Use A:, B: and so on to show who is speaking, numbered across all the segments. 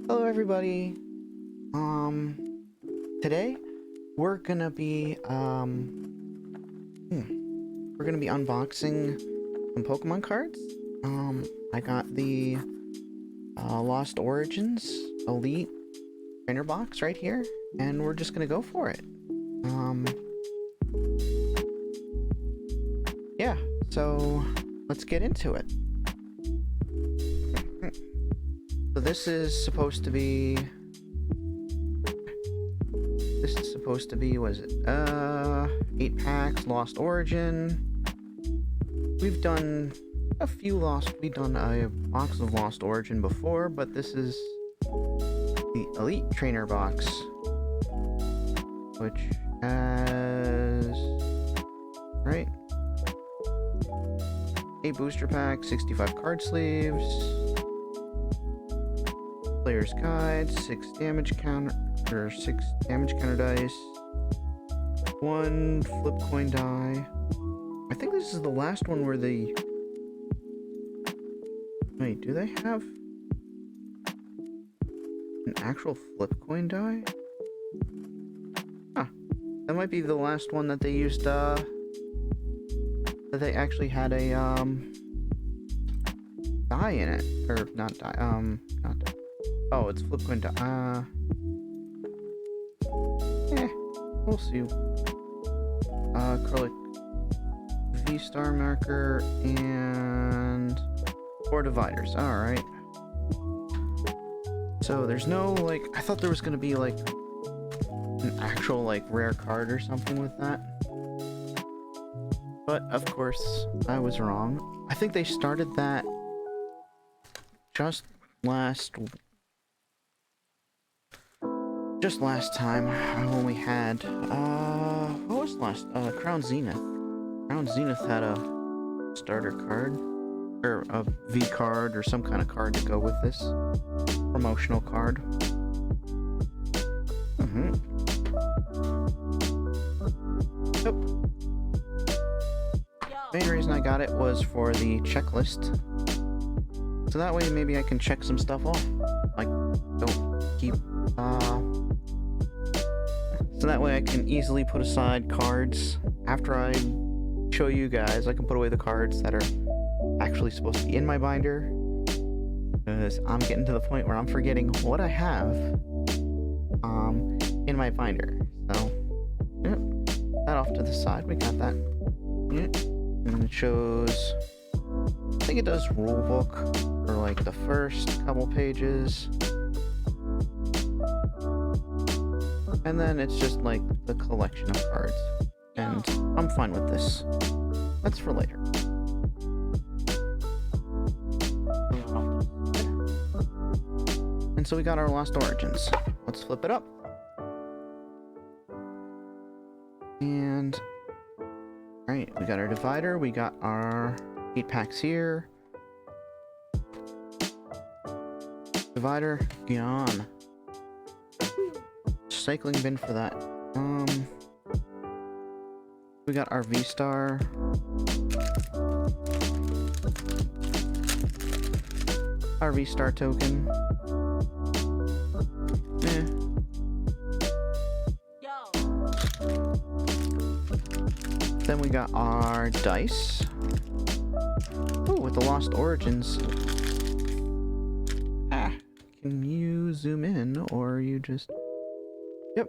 A: Hello everybody. Today we're gonna be unboxing some Pokemon cards. I got the Lost Origins Elite Trainer box right here, and we're just gonna go for it. Yeah, so let's get into it. So this is supposed to be, was it, 8 packs, Lost Origin. We've done a box of Lost Origin before, but this is the Elite Trainer box, which has, right, 8 booster packs, 65 card sleeves, player's guide, 6 damage counter dice, 1 flip coin die. I think this is the last one where they... Wait, do they have an actual flip coin die? Huh. That might be the last one that they used, that they actually had a, die in it. Or, not die, not die. Oh, it's flip coin die. We'll see. Acrylic V-star marker and 4 dividers. Alright. So there's no, like, I thought there was gonna be, like, an actual, like, rare card or something with that. But, of course, I was wrong. I think they started that just last time when we had, what was last? Crown Zenith. Crown Zenith had a starter card, or a V card, or some kind of card to go with this. Promotional card. Yep. Main reason I got it was for the checklist. So that way maybe I can check some stuff off. Like, don't keep, so that way I can easily put aside cards. After I show you guys, I can put away the cards that are actually supposed to be in my binder. Because I'm getting to the point where I'm forgetting what I have in my binder. So, yep, that off to the side. We got that. Yep. And it shows, I think it does rule book for like the first couple pages. And then it's just like the collection of cards. And I'm fine with this. That's for later. And so we got our Lost Origins. Let's flip it up. And... Alright, we got our divider. We got our 8 packs here. Divider, gone. Cycling bin for that. We got our V-star. Our V-star token. Then we got our dice. Ooh, with the Lost Origins. Can you zoom in, or you just... Yep.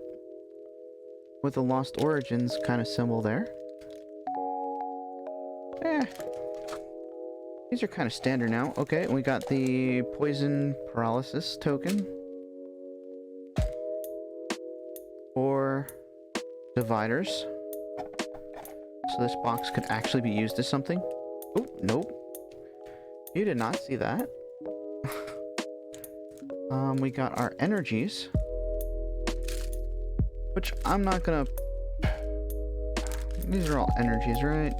A: With the Lost Origins kind of symbol there. These are kind of standard now. Okay, we got the Poison Paralysis token. 4 dividers. So this box could actually be used as something. Oh, nope. You did not see that. We got our energies. Which I'm not gonna... These are all energies, right?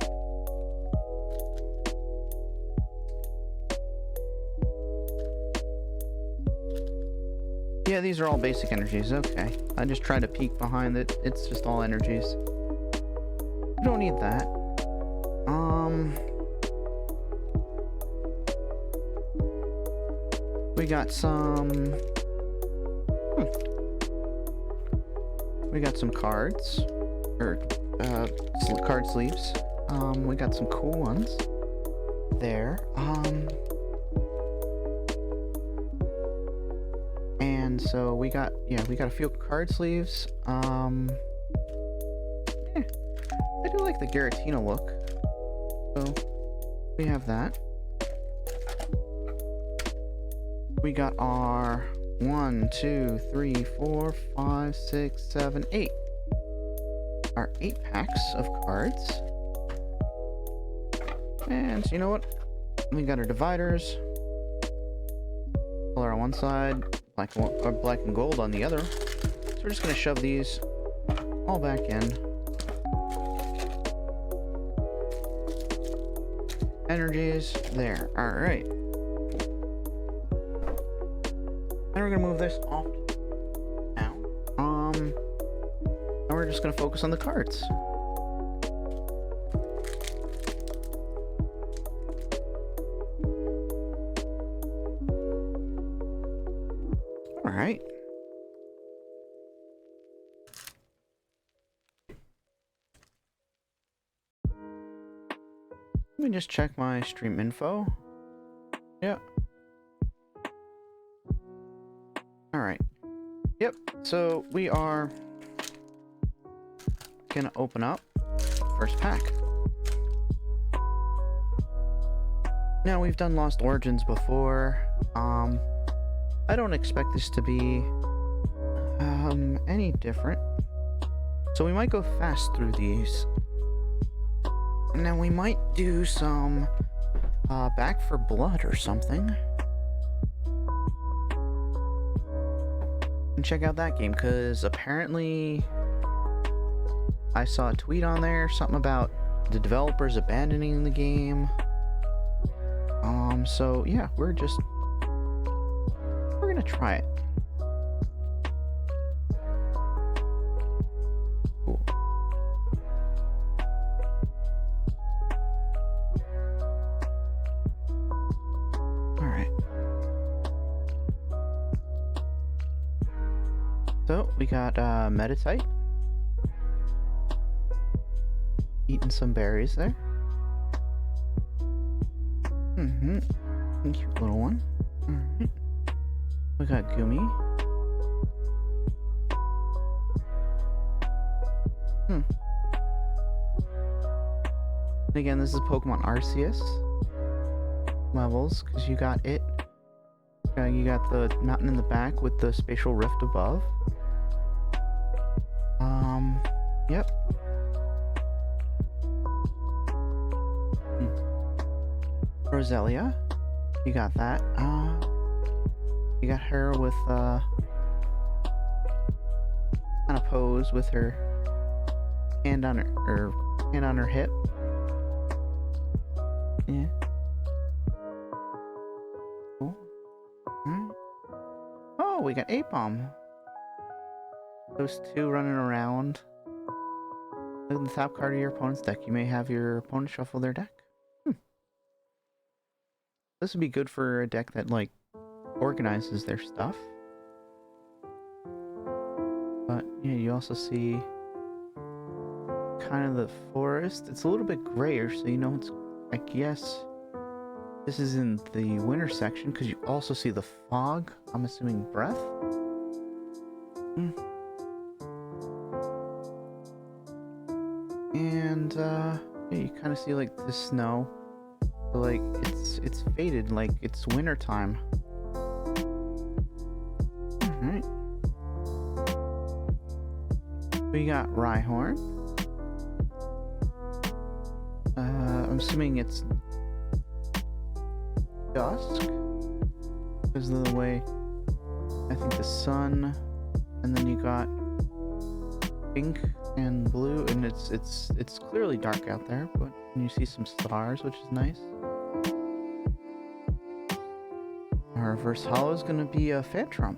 A: Yeah, these are all basic energies. Okay. I just tried to peek behind it. It's just all energies. You don't need that. We got some Hmm. We got some cards, or card sleeves. We got some cool ones there. And so we got a few card sleeves. I do like the Giratina look. So we have that. We got our 1, 2, 3, 4, 5, 6, 7, 8. Our 8 packs of cards. And you know what? We got our dividers. Color on one side, black and gold on the other. So we're just gonna shove these all back in. Energies there. All right. Then we're gonna move this off now. And we're just gonna focus on the cards. All right. Let me just check my stream info. Yeah. Alright. Yep, so we are gonna open up first pack. Now, we've done Lost Origins before. I don't expect this to be any different. So we might go fast through these. Now we might do some Back for Blood or something. And check out that game, because apparently I saw a tweet on there, something about the developers abandoning the game. So yeah, we're gonna try it. Cool. Alright. So, we got Meditite. Eating some berries there. Cute little one. Alright. We got Gumi. And again, this is Pokemon Arceus levels, because you got it. You got the mountain in the back with the spatial rift above. Yep. Roselia. You got that. You got her with kind of pose with her hand on her hip. Yeah. Cool. Oh, we got Apom. Those two running around. Look at the top card of your opponent's deck. You may have your opponent shuffle their deck. This would be good for a deck that, like, organizes their stuff. But, yeah, you also see kind of the forest. It's a little bit grayer, so you know it's, I guess, this is in the winter section, because you also see the fog. I'm assuming breath. And, yeah, you kind of see, like, the snow. So, like, it's faded, like it's winter time. Alright. We got Rhyhorn. I'm assuming it's dusk because of the way I think the sun, and then you got pink and blue, and it's clearly dark out there, but you see some stars, which is nice. Our reverse hollow is going to be a Phantom.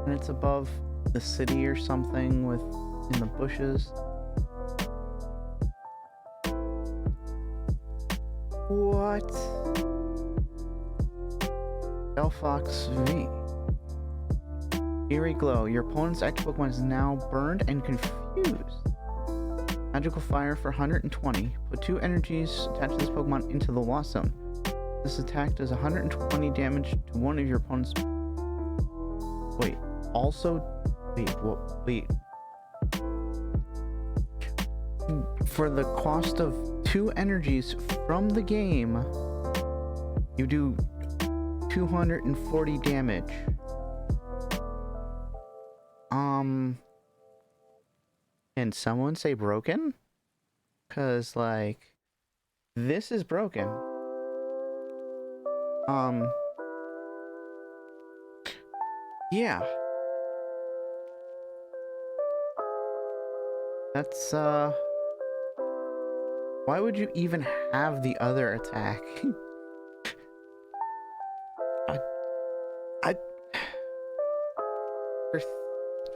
A: And it's above the city or something in the bushes. What? Delphox V. Eerie Glow. Your opponent's active Pokemon is now burned and confused. Magical Fire for 120. Put 2 energies attached to this Pokemon into the Lost Zone. This attack does 120 damage to one of your opponent's... Wait. Also... Wait. For the cost of 2 energies from the game, you do 240 damage. Can someone say broken? Cause like, this is broken. Yeah. That's, why would you even have the other attack?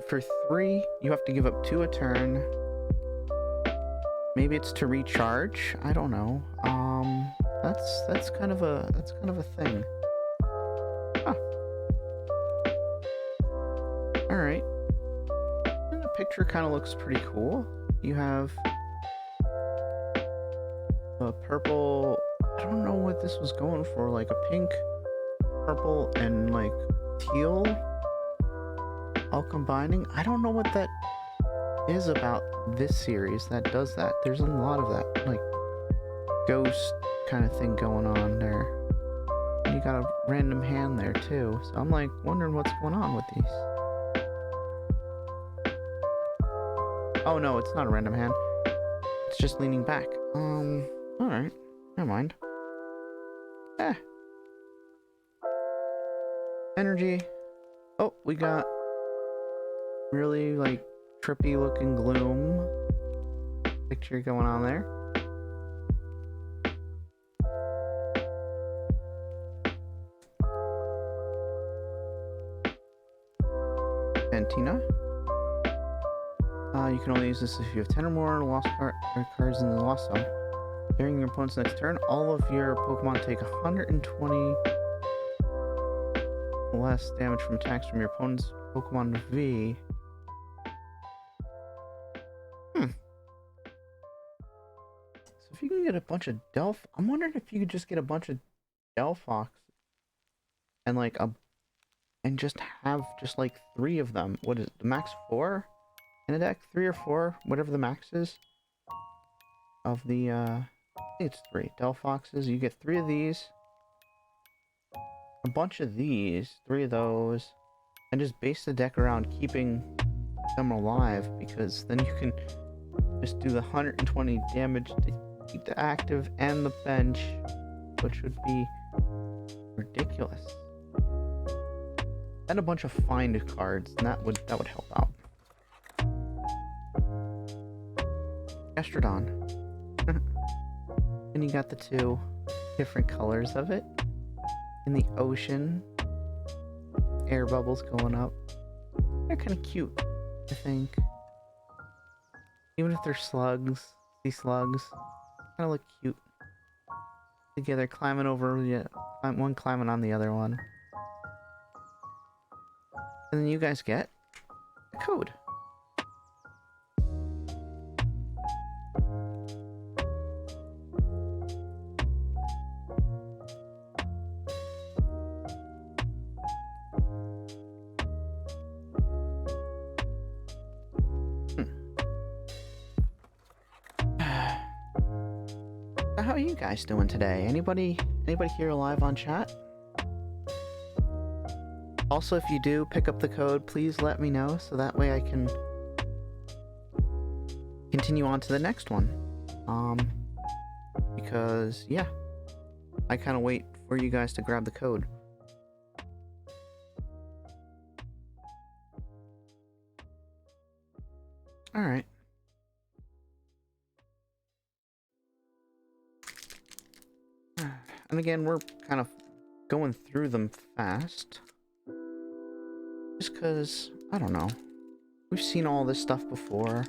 A: For 3, you have to give up 2 a turn. Maybe it's to recharge. I don't know. That's kind of a thing. Huh. All right. And the picture kind of looks pretty cool. You have a purple. I don't know what this was going for. Like a pink, purple, and like teal. All combining. I don't know what that is about this series that does that. There's a lot of that, like, ghost kind of thing going on there. And you got a random hand there too. So I'm like wondering what's going on with these. Oh no, it's not a random hand. It's just leaning back. Alright. Never mind. Energy. Oh, we got really like trippy looking gloom picture going on there. Antina. You can only use this if you have 10 or more lost cards in the lost zone. During your opponent's next turn, all of your Pokemon take 120 less damage from attacks from your opponent's Pokemon V. So if you can get a bunch of I'm wondering if you could just get a bunch of Delphox and like and just have just like 3 of them. What is it, the max 4 in a deck? 3 or 4, whatever the max is of the I think it's 3 Delphoxes. You get 3 of these, a bunch of these, 3 of those, and just base the deck around keeping them alive, because then you can just do the 120 damage to keep the active and the bench, which would be ridiculous. And a bunch of find cards, and that would help out. Gastrodon. And you got the 2 different colors of it. In the ocean. Air bubbles going up. They're kind of cute, I think. Even if they're slugs, sea slugs, kind of look cute. Together, climbing over, one climbing on the other one. And then you guys get a code. So how are you guys doing today? Anybody here alive on chat? Also, if you do pick up the code, please let me know so that way I can continue on to the next one. Because yeah, I kind of wait for you guys to grab the code. All right. And again, we're kind of going through them fast. Just because, I don't know. We've seen all this stuff before.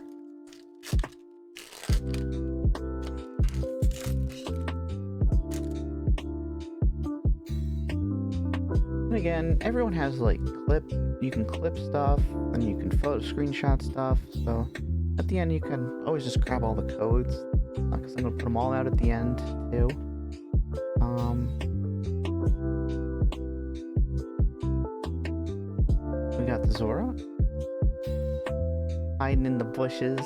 A: again, everyone has like you can clip stuff, and you can screenshot stuff, so at the end you can always just grab all the codes, because I'm going to put them all out at the end too. We got the Zora hiding in the bushes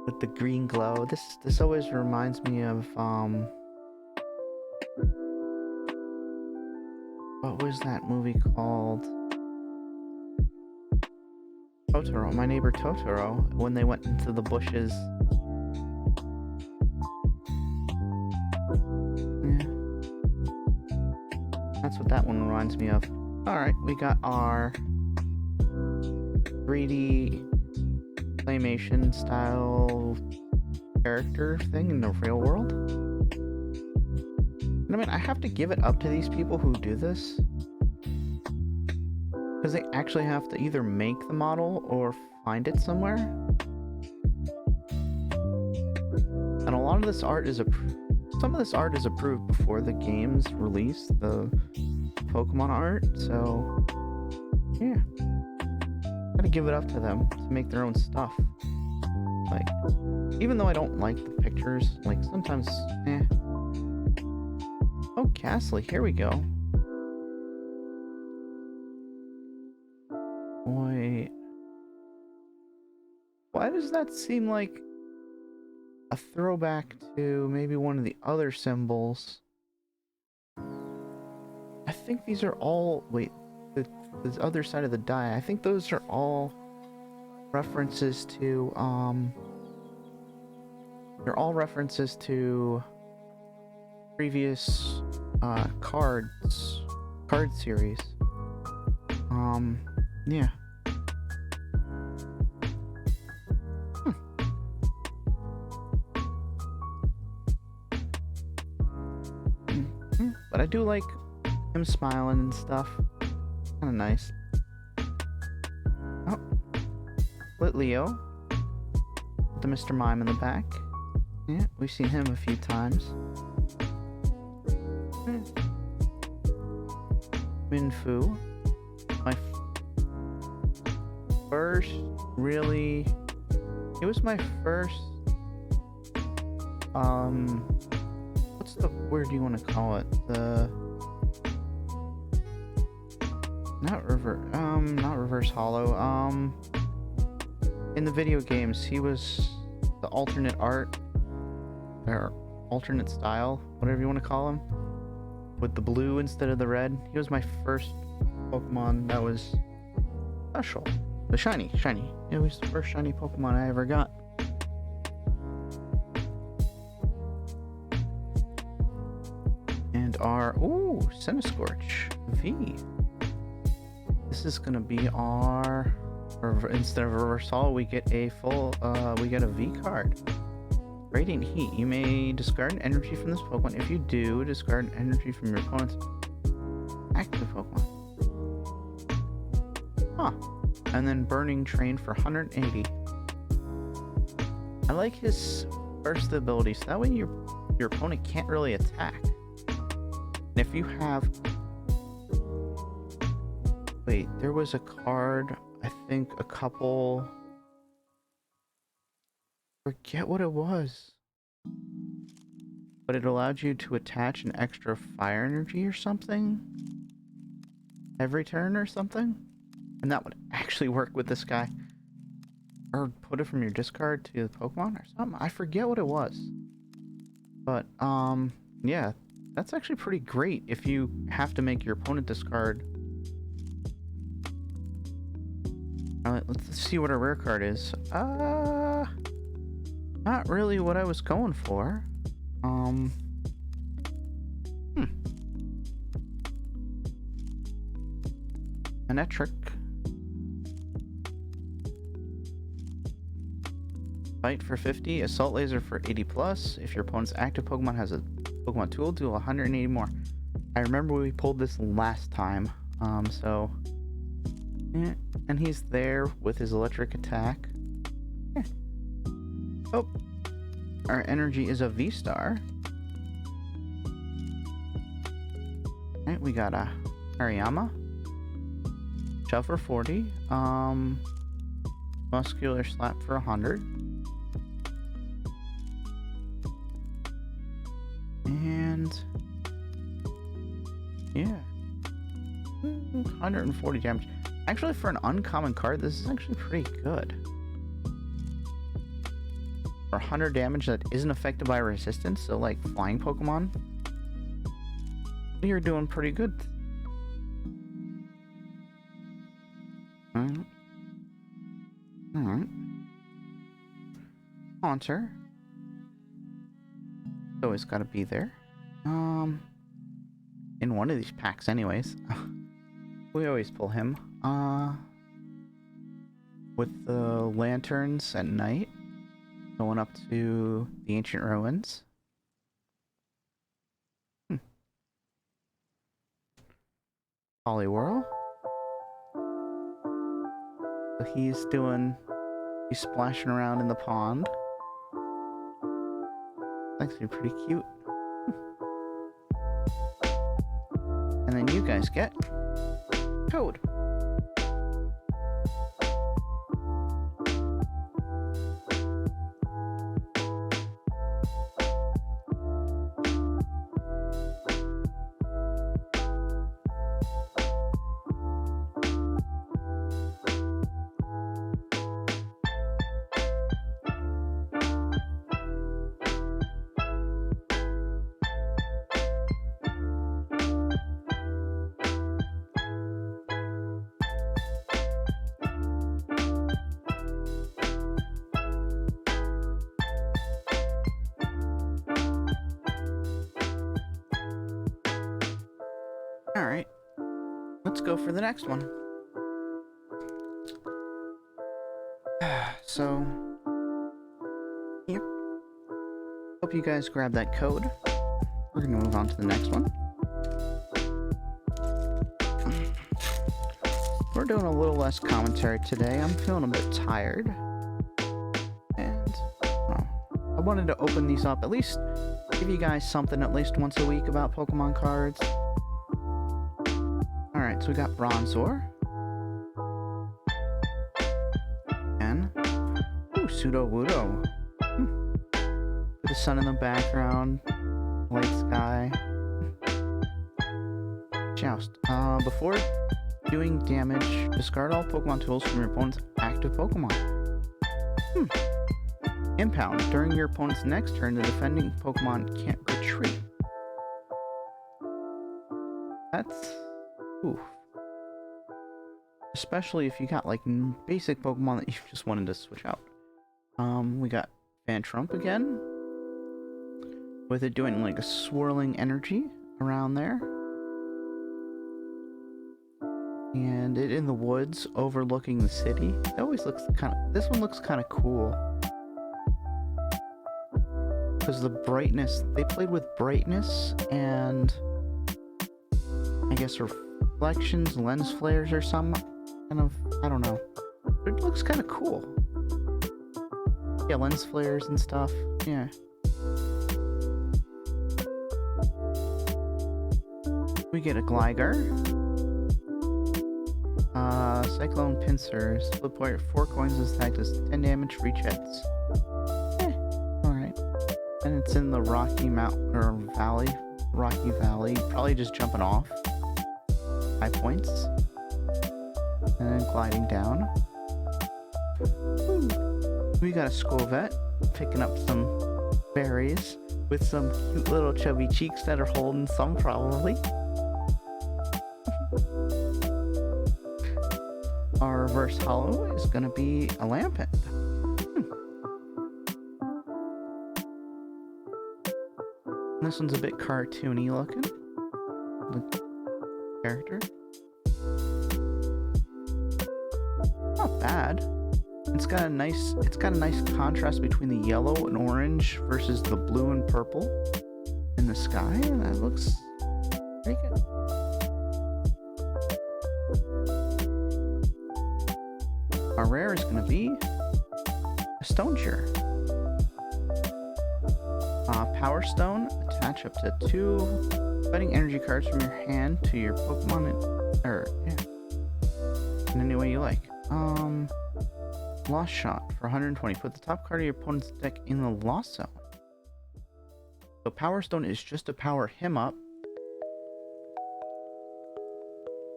A: with the green glow. This always reminds me of what was that movie called? Totoro, My Neighbor Totoro, when they went into the bushes. Yeah. That's what that one reminds me of. Alright, we got our 3D claymation style character thing in the real world. And I mean, I have to give it up to these people who do this, because they actually have to either make the model or find it somewhere. And a lot of this art is some of this art is approved before the game's release, the Pokemon art, so yeah. Gotta give it up to them to make their own stuff. Like, even though I don't like the pictures, like sometimes, Oh, Ghastly, here we go. Wait. Why does that seem like a throwback to maybe one of the other symbols? I think these are all... Wait, the other side of the die. I think those are all references to, they're all references to previous, card series. Yeah. But I do like him smiling and stuff. Kinda nice. Oh. Lit Leo. With the Mr. Mime in the back. Yeah, we've seen him a few times. Minfu. My first really... It was my first... What's the word you want to call it? Not reverse hollow. In the video games, he was the alternate art, or alternate style, whatever you want to call him, with the blue instead of the red. He was my first Pokemon that was special. The shiny. It was the first shiny Pokemon I ever got. And our, Centiskorch V. This is gonna be our, instead of a reverse hollow, we get a full, we get a V card. Radiant Heat. You may discard an energy from this Pokemon. If you do, discard an energy from your opponent's active Pokemon. Huh. And then Burning Train for 180. I like his burst ability, so that way your opponent can't really attack. And if you have... Wait, there was a card, I think a couple... Forget what it was. But it allowed you to attach an extra fire energy or something? Every turn or something? And that would actually work with this guy. Or put it from your discard to the Pokemon or something? I forget what it was. But, yeah. That's actually pretty great if you have to make your opponent discard. Alright, let's see what our rare card is. Not really what I was going for. Electric. Fight for 50, Assault Laser for 80 plus. If your opponent's active Pokemon has a Pokemon tool, do 180 more. I remember we pulled this last time. So... Yeah. And he's there with his electric attack. Yeah. Oh. Our energy is a V-Star. Alright, we got a Hariyama. Shove for 40. Muscular Slap for 100. And yeah, 140 damage. Actually, for an uncommon card, this is actually pretty good. For 100 damage that isn't affected by resistance, so like flying Pokemon, you're doing pretty good. Alright. Haunter. Always gotta be there. In one of these packs anyways. We always pull him. With the lanterns at night. Going up to the ancient ruins. Poliwhirl. So he's splashing around in the pond. Actually pretty cute. And then you guys get Toad. Alright, let's go for the next one. So, yep. Hope you guys grab that code. We're gonna move on to the next one. We're doing a little less commentary today. I'm feeling a bit tired. And, I wanted to open these up, at least give you guys something at least once a week about Pokemon cards. Alright, so we got Bronzor. And Pseudo-Wudo. With the sun in the background. Light sky. Joust. Before doing damage, discard all Pokemon tools from your opponent's active Pokemon. Impound. During your opponent's next turn, the defending Pokemon can't retreat. That's... oof. Especially if you got like basic Pokemon that you just wanted to switch out. We got Fantrump again. With it doing like a swirling energy around there. And it in the woods overlooking the city. It always looks kind of, this one looks kind of cool. Because the brightness, they played with brightness and I guess reflections, lens flares or some kind of, I don't know. But it looks kind of cool. Yeah, lens flares and stuff, yeah. We get a Gligar. Cyclone Pincers. Flip point 4 coins is attacked as 10 damage for each hits. Alright. And it's in the Rocky Mountain, or Valley. Rocky Valley. Probably just jumping off. 5 points. And then gliding down. We got a Scovet. Picking up some berries. With some cute little chubby cheeks that are holding some probably. Our reverse hollow is going to be a Lampent. This one's a bit cartoony looking. The character. Not bad. It's got a nice contrast between the yellow and orange versus the blue and purple in the sky, and that looks pretty good. Our rare is going to be a Stoneshire. Power Stone. Attach up to 2 fighting energy cards from your hand to your Pokemon. in any way you like. Lost Shot for 120. Put the top card of your opponent's deck in the lost zone. So Power Stone is just to power him up.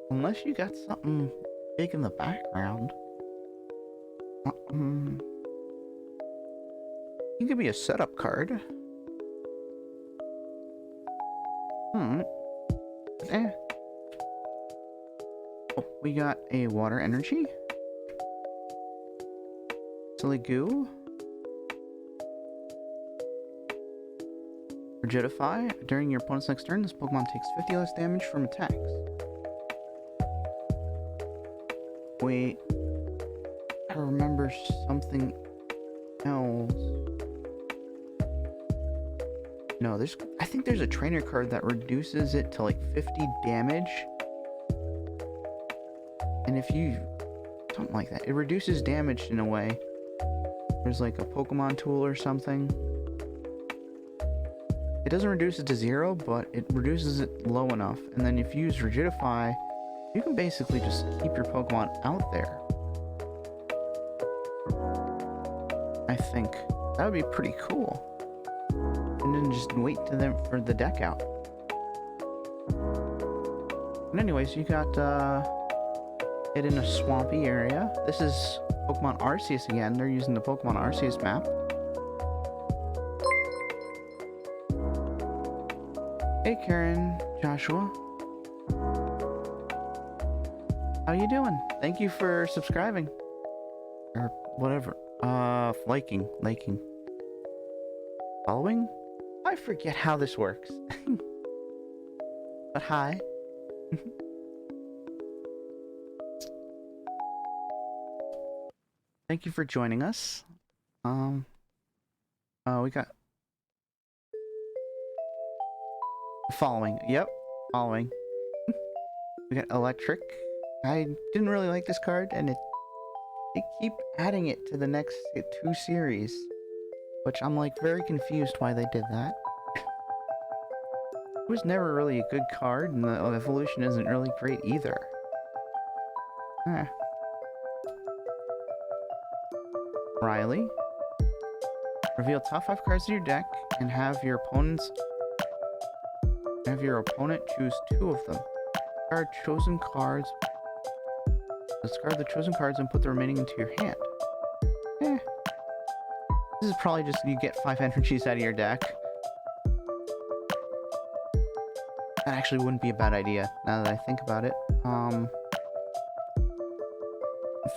A: Unless you got something big in the background. It could be a setup card. Oh, we got a water energy. Silly Goo. Rigidify. During your opponent's next turn, this Pokemon takes 50 less damage from attacks. Wait. I remember something else. No, I think there's a trainer card that reduces it to like 50 damage. And if you... something like that. It reduces damage in a way. There's like a Pokemon tool or something. It doesn't reduce it to 0, but it reduces it low enough. And then if you use Rigidify, you can basically just keep your Pokemon out there. I think that would be pretty cool. And then just wait for the deck out. And anyways, you got it in a swampy area. This is Pokemon Arceus again. They're using the Pokemon Arceus map. Hey Karen, Joshua. How you doing? Thank you for subscribing. Or whatever. Liking. Following? I forget how this works. But hi. Thank you for joining us. We got following. Yep, following. We got electric. I didn't really like this card, and they keep adding it to the next 2 series, which I'm like very confused why they did that. It was never really a good card, and the evolution isn't really great either. Riley. Reveal top 5 cards in your deck and have your opponent choose 2 of them. Discard chosen cards. Discard the chosen cards and put the remaining into your hand. This is probably just you get 5 energies out of your deck. That actually wouldn't be a bad idea now that I think about it.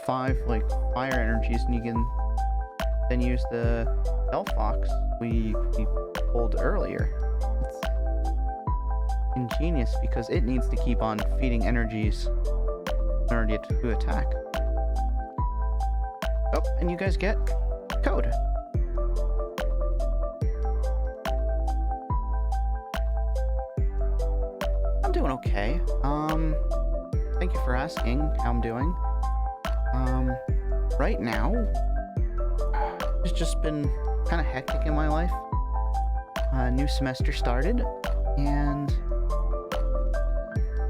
A: 5 like fire energies, and you can then use the Delphox we pulled earlier. It's ingenious because it needs to keep on feeding energies in order to attack. Oh, and you guys get code. I'm doing okay. Thank you for asking how I'm doing. Right now, it's just been kind of hectic in my life. New semester started, and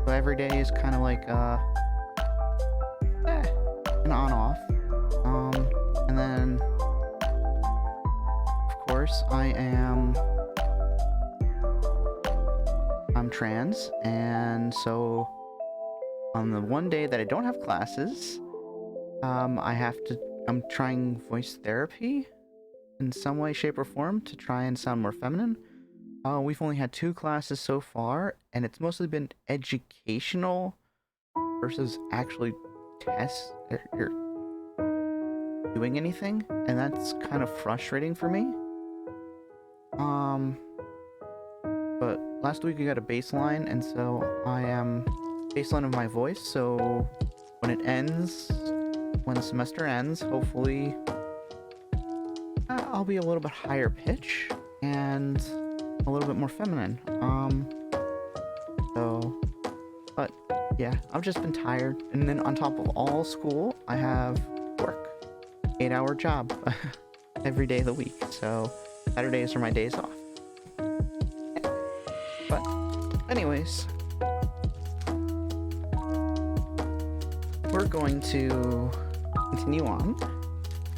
A: so every day is kind of like an on-off. And then, of course, I'm trans, and so on the one day that I don't have classes, I'm trying voice therapy in some way, shape, or form to try and sound more feminine. We've only had 2 classes so far, and it's mostly been educational versus actually tests or doing anything, and that's kind of frustrating for me. But last week we got a baseline, and so I am baseline of my voice, so when the semester ends, hopefully I'll be a little bit higher pitch and a little bit more feminine. But yeah, I've just been tired, and then on top of all school, I have work, 8-hour job every day of the week, so Saturdays are my days off. But anyways, we're going to continue on.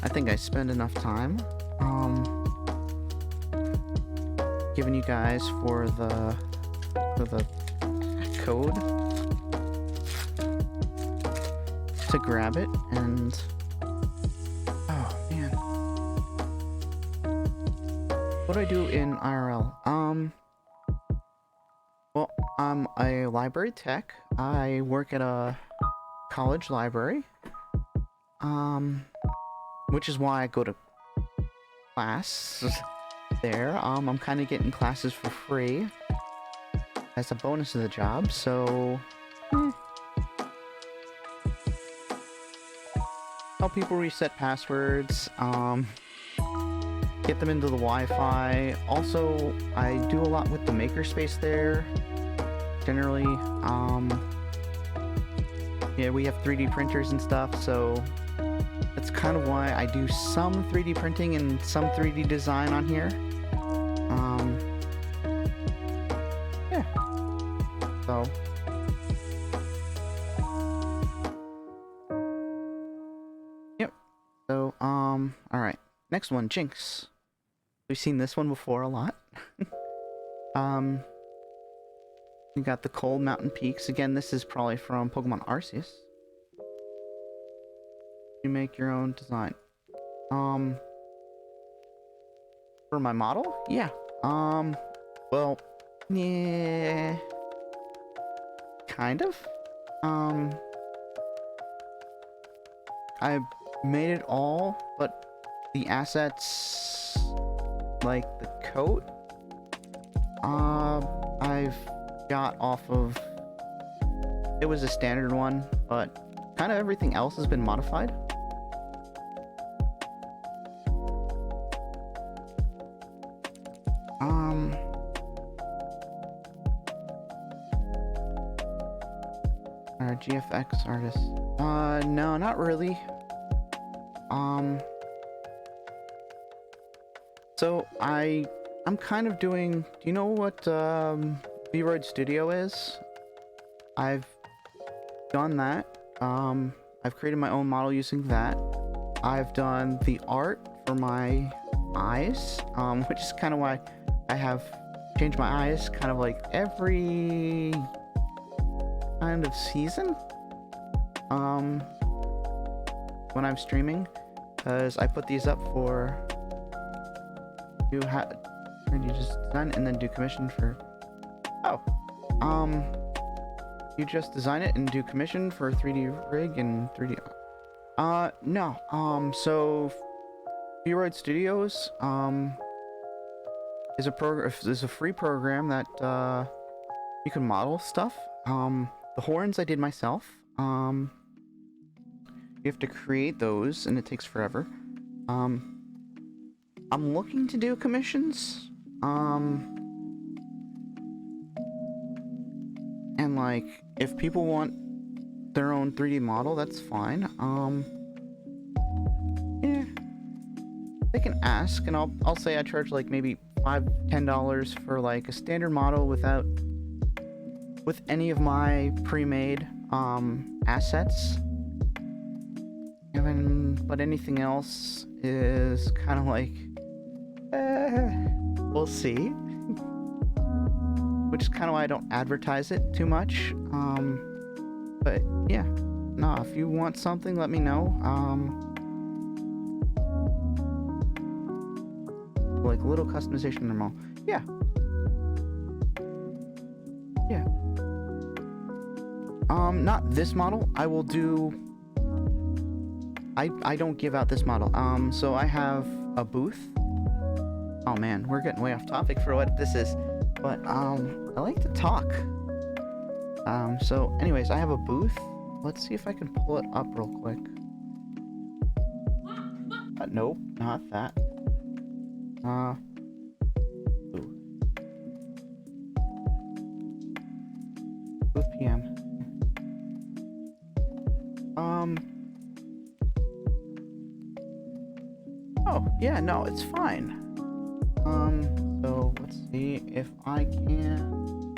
A: I think I spent enough time giving you guys for the code to grab it, and oh man, what do I do in IRL? Well, I'm a library tech. I work at a college library, which is why I go to class there. I'm kind of getting classes for free as a bonus of the job, so help people reset passwords, get them into the Wi-Fi. Also, I do a lot with the makerspace there. Generally, yeah, we have 3D printers and stuff, so that's kind of why I do some 3D printing and some 3D design on here. Yeah. So. Yep. So, alright. Next one, Jinx. We've seen this one before a lot. We got the Cold Mountain Peaks. Again, this is probably from Pokemon Arceus. You make your own design. For my model? Yeah. Well, yeah. Kind of. I made it all, but the assets, like the coat, I've got off of, it was a standard one, but kind of everything else has been modified. Our GFX artist. No, not really. So I'm kind of doing, do you know what V-Roid Studio is? I've done that. I've created my own model using that. I've done the art for my eyes, which is kind of why I have changed my eyes kind of like every kind of season when I'm streaming, because I put these up for you just design it and then do commission for you just design it and do commission for 3D rig and 3D no, so V-Roid Studios is a free program that you can model stuff. The horns I did myself. You have to create those and it takes forever. I'm looking to do commissions. And like, if people want their own 3D model, that's fine. Yeah. They can ask, and I'll say I charge like maybe $5-10 for like a standard model with any of my pre-made assets. But anything else is kind of like, we'll see. Which is kind of why I don't advertise it too much. But yeah, no, if you want something, let me know. Like a little customization in the mall. Yeah. Yeah. Not this model. I will do. I don't give out this model. So I have a booth. Oh man, we're getting way off topic for what this is. But, I like to talk. So anyways, I have a booth. Let's see if I can pull it up real quick. Nope, not that. Booth PM. Oh, yeah, no, it's fine. So let's see if I can.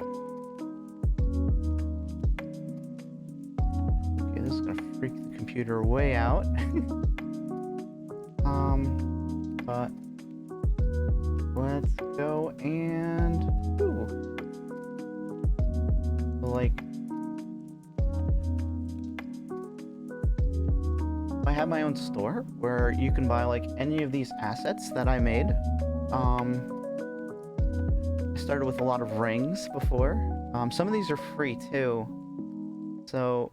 A: Okay, this is gonna freak computer way out. But let's go and like I have my own store where you can buy like any of these assets that I made. I started with a lot of rings before. Some of these are free too. So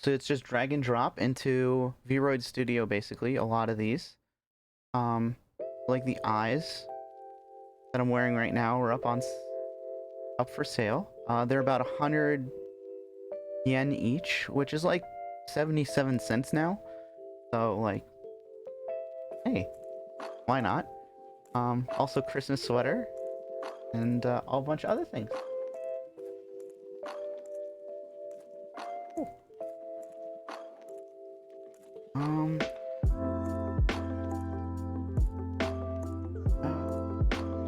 A: it's just drag and drop into Vroid Studio basically, a lot of these. Like the eyes that I'm wearing right now are up for sale. They're about 100 yen each, which is like 77 cents now. So like, hey, why not? Also Christmas sweater and a whole bunch of other things.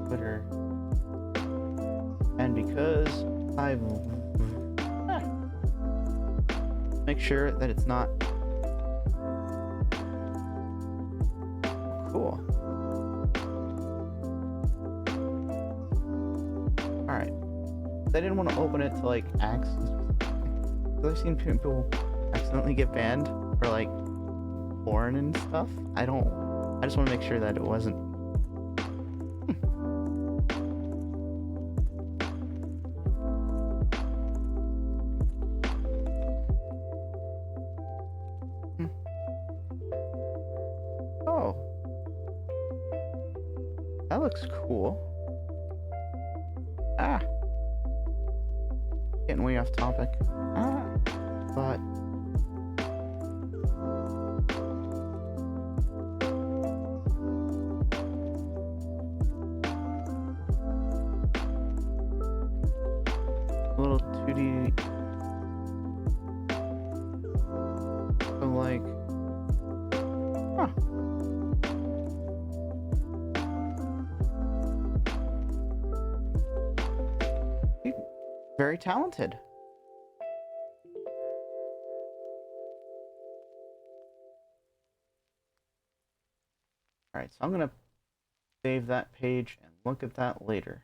A: Twitter. And because I've make sure that it's not cool. Alright. I didn't want to open it to like I've seen people accidentally get banned for like porn and stuff. I just want to make sure that it wasn't. Oh. That looks cool. Ah. Getting way off topic. But little 2D, so like, very talented. Alright, so I'm gonna save that page and look at that later.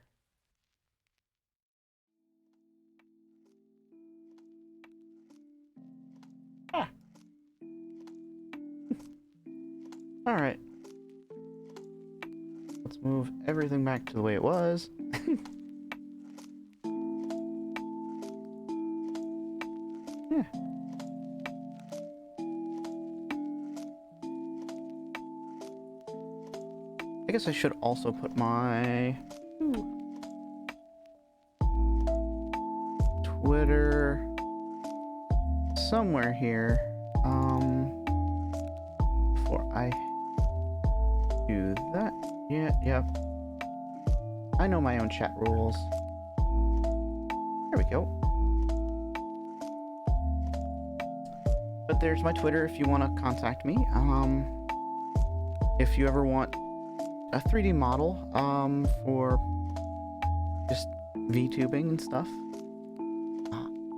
A: Alright. Let's move everything back to the way it was. Yeah. I guess I should also put my Twitter somewhere here. Before I do that. Yep. I know my own chat rules. There we go. But there's my Twitter if you want to contact me. If you ever want a 3D model for just VTubing and stuff.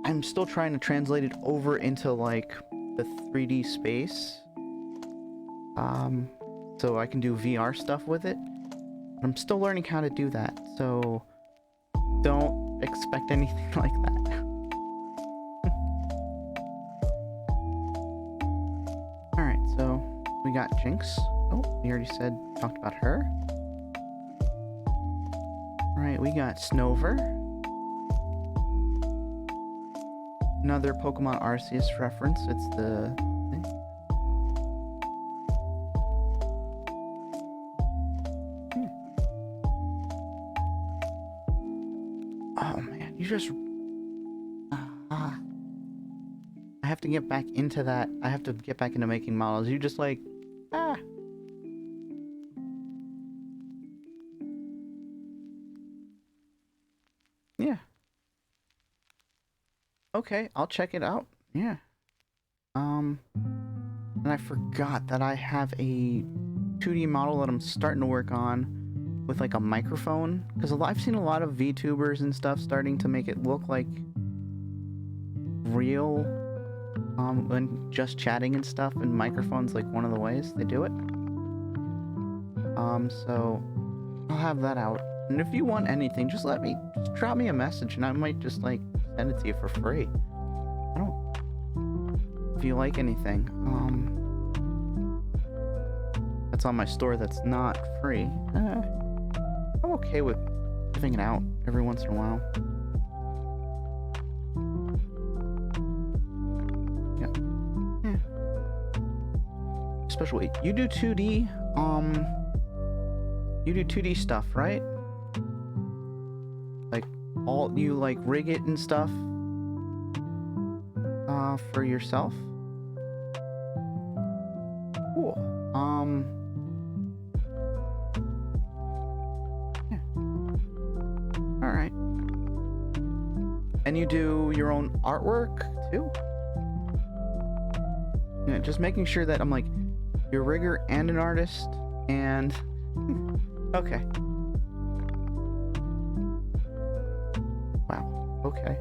A: I'm still trying to translate it over into like the 3D space. So I can do VR stuff with it. I'm still learning how to do that, so don't expect anything like that. Alright, so we got Jinx. Oh, we already talked about her. Alright, we got Snover. Another Pokemon Arceus reference. It's the thing. Oh man, you just... I have to get back into that. I have to get back into making models. You just like... Yeah. Okay, I'll check it out. Yeah. And I forgot that I have a 2D model that I'm starting to work on with like a microphone, because I've seen a lot of VTubers and stuff starting to make it look like real when just chatting and stuff, and microphone's like one of the ways they do it. So I'll have that out. And if you want anything, just drop me a message and I might just like send it to you for free. If you like anything, that's on my store that's not free, I'm okay with giving it out every once in a while. Yeah. Especially, you do 2D, you do 2D stuff, right? Like, you like rig it and stuff, for yourself? Cool. Yeah. Alright. And you do your own artwork, too? Yeah, just making sure that I'm like, you're a rigger and an artist, and... okay. Wow. Okay.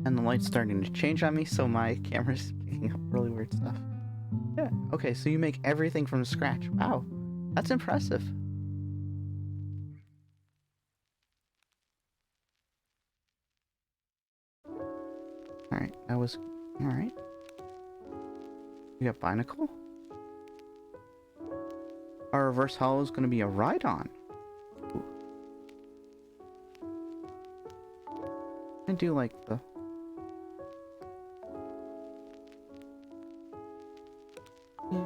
A: And the light's starting to change on me, so my camera's picking up really weird stuff. Yeah. Okay, so you make everything from scratch. Wow. That's impressive. Alright, that was... Alright. We got Binacle. Our reverse hollow is going to be a Rhydon. Ooh. I do like the... Yeah.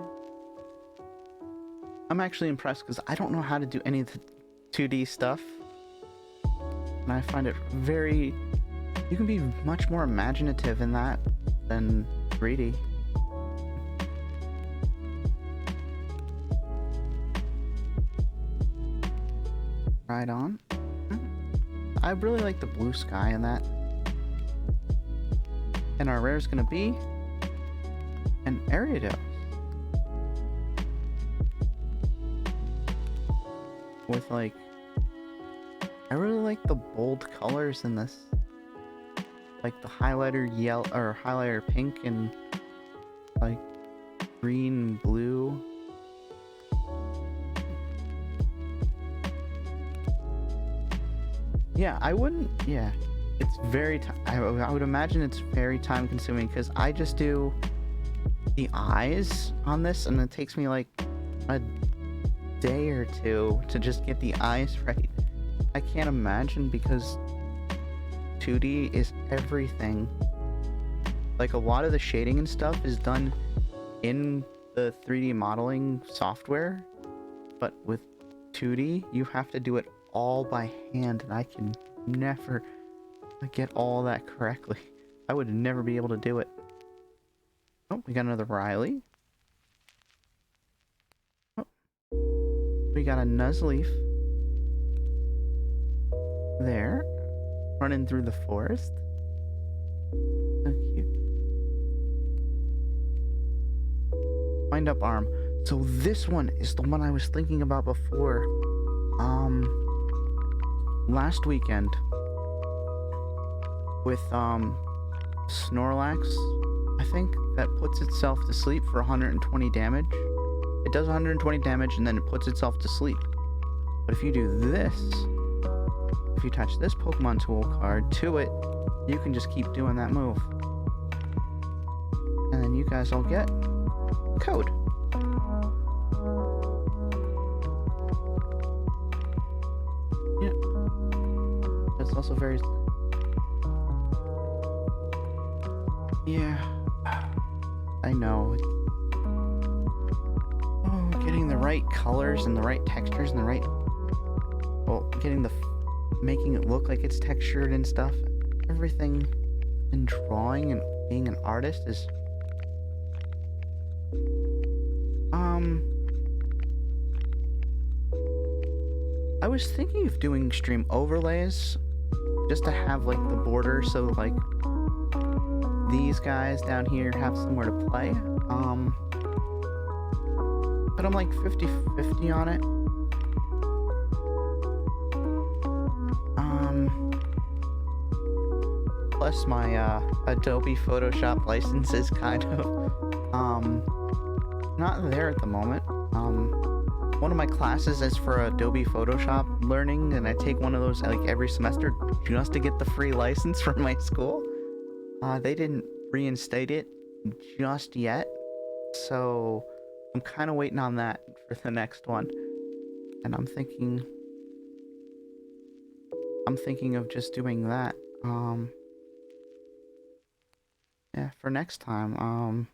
A: I'm actually impressed because I don't know how to do any of the 2D stuff. And I find it very... You can be much more imaginative in that than 3D. Right on. I really like the blue sky in that. And our rare is going to be an Ariados. With like... I really like the bold colors in this. Like the highlighter yellow, or highlighter pink, and like green and blue. Yeah, I wouldn't, yeah. It's very, I would imagine it's very time consuming because I just do the eyes on this and it takes me like a day or two to just get the eyes right. I can't imagine because 2D is everything. Like a lot of the shading and stuff is done in the 3D modeling software, but with 2D you have to do it all by hand, and I can never get all that correctly. I would never be able to do it. Oh, we got another Riley. Oh, we got a Nuzleaf there, running through the forest. So cute. Wind up arm. So this one is the one I was thinking about before. Last weekend with Snorlax, I think, that puts itself to sleep for 120 damage. It does 120 damage and then it puts itself to sleep. But if you do this, if you attach this Pokemon tool card to it, you can just keep doing that move. And then you guys all get code. Yeah. That's also very... Yeah. I know. Oh, getting the right colors and the right textures and the right... Well, getting the... making it look like it's textured and stuff. Everything in drawing and being an artist is... I was thinking of doing stream overlays just to have like the border so like these guys down here have somewhere to play. But I'm like 50-50 on it. Plus my Adobe Photoshop license is kind of not there at the moment. One of my classes is for Adobe Photoshop learning, and I take one of those like every semester just to get the free license from my school. They didn't reinstate it just yet, so I'm kind of waiting on that for the next one. And I'm thinking of just doing that. Yeah, for next time.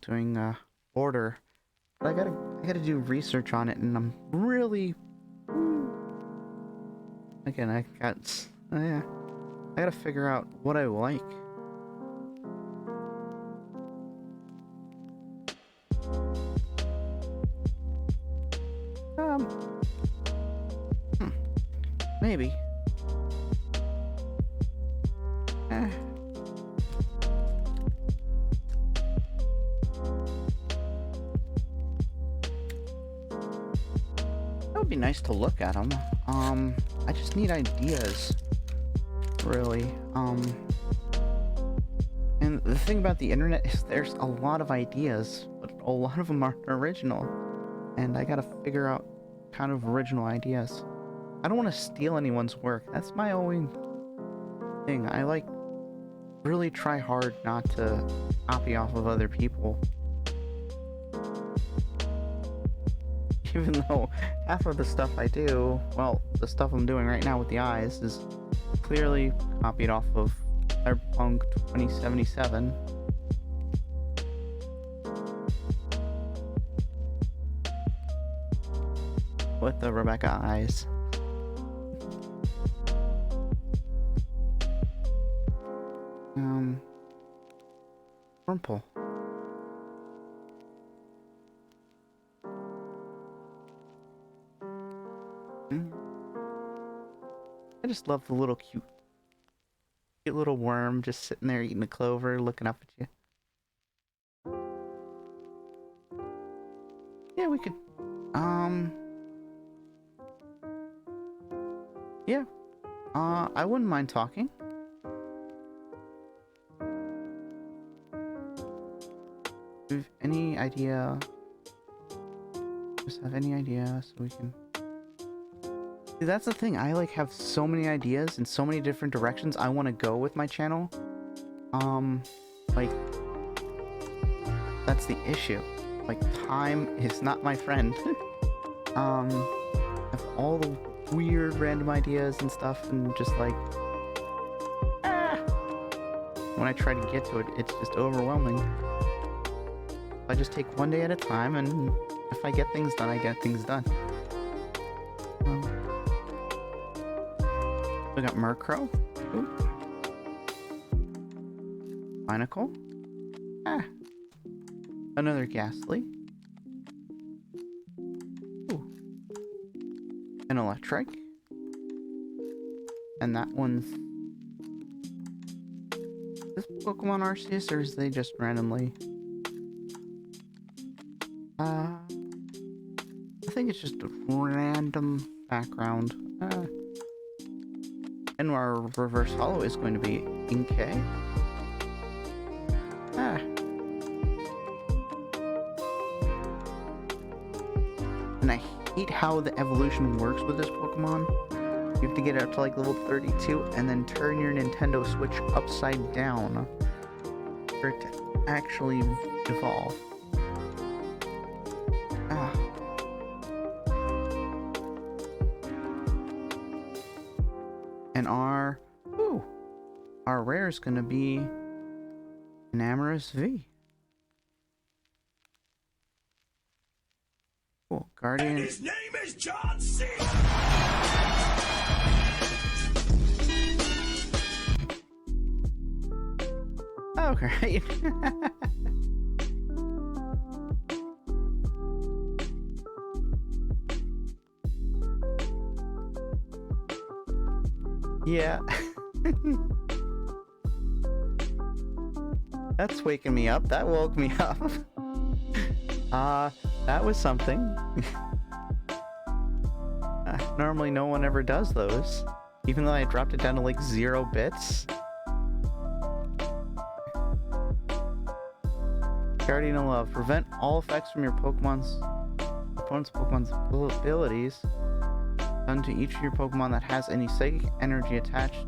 A: Doing order. But I gotta do research on it, and I'm really again I gotta figure out what I like. Maybe. That would be nice to look at them. I just need ideas, really. And the thing about the internet is there's a lot of ideas, but a lot of them aren't original. And I gotta figure out kind of original ideas. I don't want to steal anyone's work. That's my only thing. I like really try hard not to copy off of other people. Even though half of the stuff I do, well, the stuff I'm doing right now with the eyes is clearly copied off of Cyberpunk 2077. With the Rebecca eyes. Rumple. I just love the little cute little worm just sitting there eating the clover, looking up at you. Yeah, we could, yeah, I wouldn't mind talking. Do you have any idea? Just have any idea so we can... See, that's the thing. I like have so many ideas in so many different directions I want to go with my channel. Like, that's the issue. Like, time is not my friend. I have all the weird random ideas and stuff, and just like, when I try to get to it, it's just overwhelming. I just take one day at a time, and if I get things done, I get things done. We got Murkrow. Ooh. Binacle. Another Ghastly. Ooh. An Electric. And that one's... Is this Pokemon Arceus, or is they just randomly... I think it's just a random background. And our reverse holo is going to be Inkay. And I hate how the evolution works with this Pokemon. You have to get it up to like level 32 and then turn your Nintendo Switch upside down for it to actually evolve. And our rare is gonna be an Amorous V. Cool. Guardian.
B: And his name is John C.
A: Okay. Yeah. That's waking me up. That woke me up. That was something. Normally no one ever does those. Even though I dropped it down to like 0 bits. Guardian of Love. Prevent all effects from your opponent's abilities done to each of your Pokemon that has any psychic energy attached,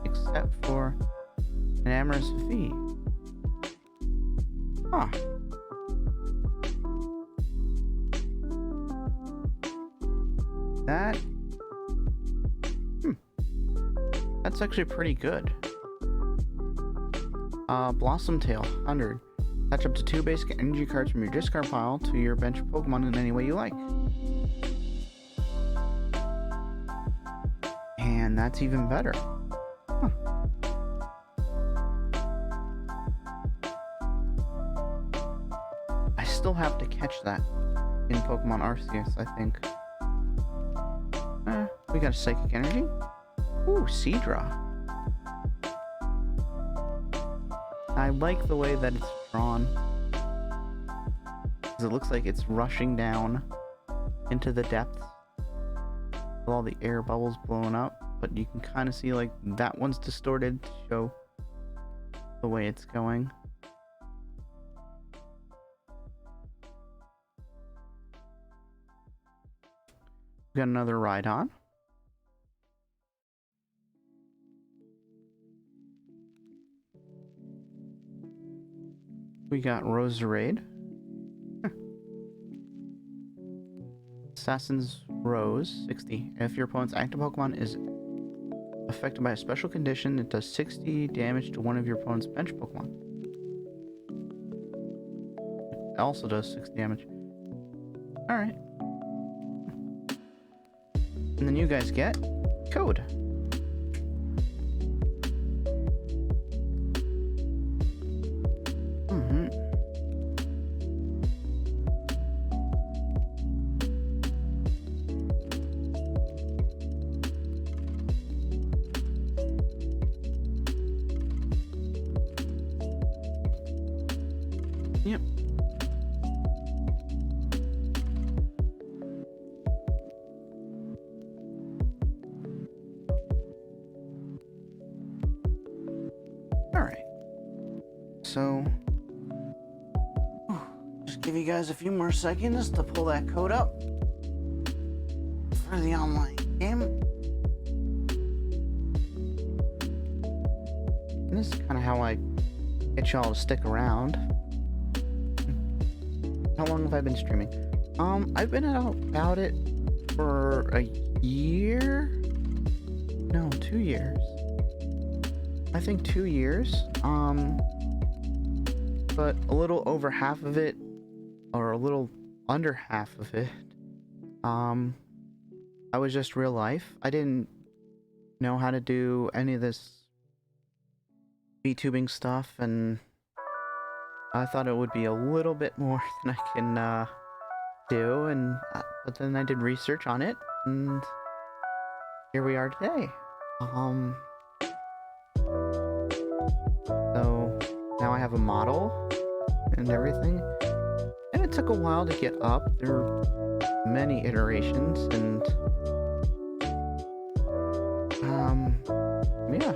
A: except for an Amorous V. Huh. That's actually pretty good. Blossom Tail, 100. Attach up to 2 basic energy cards from your discard pile to your bench Pokemon in any way you like. And that's even better. Huh. I still have to catch that in Pokemon Arceus, I think. We got a Psychic Energy. Ooh, Seadra. I like the way that it's drawn. Because it looks like it's rushing down into the depths with all the air bubbles blowing up. But you can kind of see like that one's distorted to show the way it's going. We got another Rhydon. We got Roserade. Assassin's Rose, 60. If your opponent's active Pokemon is affected by a special condition, it does 60 damage to one of your opponent's bench Pokemon. It also does 60 damage. Alright. And then you guys get Code. Yep. Alright. So, just give you guys a few more seconds to pull that code up for the online game. And this is kind of how I get y'all to stick around. How long have I been streaming? I've been about it for a year? No, 2 years. I think 2 years. But a little over half of it, or a little under half of it, I was just real life. I didn't know how to do any of this VTubing stuff, and I thought it would be a little bit more than I can do, and but then I did research on it, and here we are today. So now I have a model and everything, and it took a while to get up. There were many iterations, and yeah.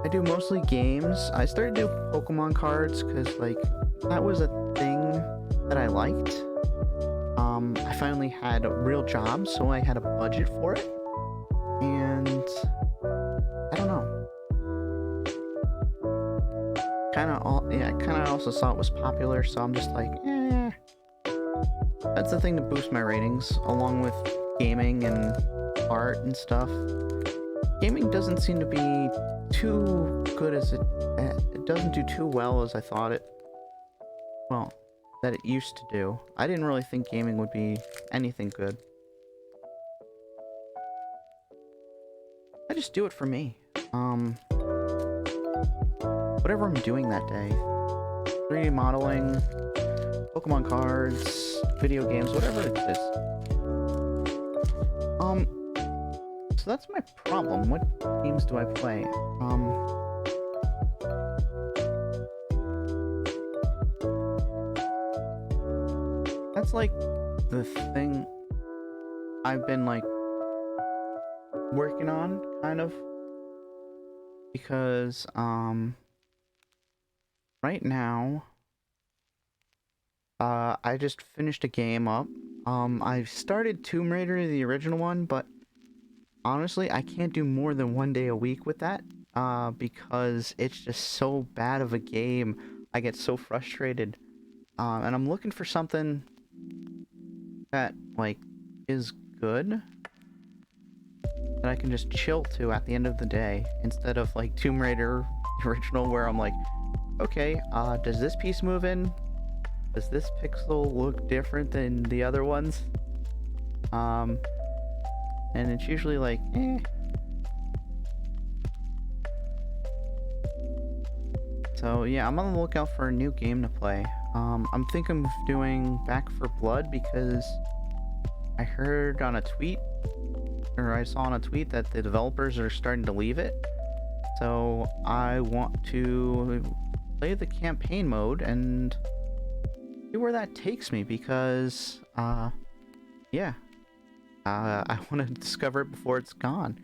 A: I do mostly games. I started to do Pokemon cards because, like, that was a thing that I liked. I finally had a real job, so I had a budget for it. And I don't know. I also saw it was popular, so I'm just like, eh. That's the thing to boost my ratings, along with gaming and art and stuff. Gaming doesn't seem to be too good as it doesn't do too well as I thought it, well, that it used to do. I didn't really think gaming would be anything good. I just do it for me. Whatever I'm doing that day. 3D modeling, Pokemon cards, video games, whatever it is. So that's my problem. What games do I play? That's like the thing I've been like working on, kind of, because right now I just finished a game up. I started Tomb Raider, the original one, but honestly, I can't do more than 1 day a week with that, because it's just so bad of a game. I get so frustrated, and I'm looking for something that, like, is good, that I can just chill to at the end of the day, instead of, like, Tomb Raider, the original, where I'm like, okay, does this piece move in? Does this pixel look different than the other ones? And it's usually like, eh. So yeah, I'm on the lookout for a new game to play. I'm thinking of doing Back for Blood because I heard on a tweet, or I saw on a tweet, that the developers are starting to leave it. So I want to play the campaign mode and see where that takes me, because yeah, I want to discover it before it's gone,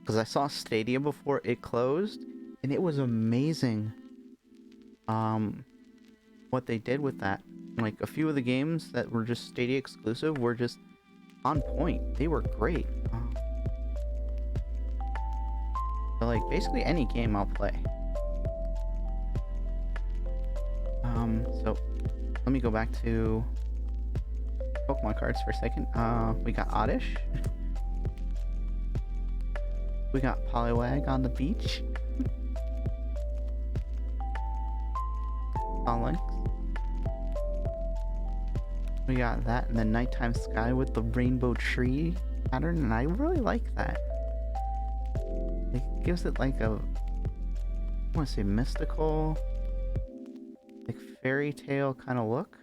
A: because I saw Stadia before it closed and it was amazing what they did with that. Like, a few of the games that were just Stadia exclusive were just on point. They were great. So, like, basically any game I'll play. So let me go back to Pokemon cards for a second. We got Oddish. We got Poliwag on the beach. Onyx. We got that in the nighttime sky with the rainbow tree pattern, and I really like that. It gives it like a, I want to say, mystical, like fairy tale kind of look.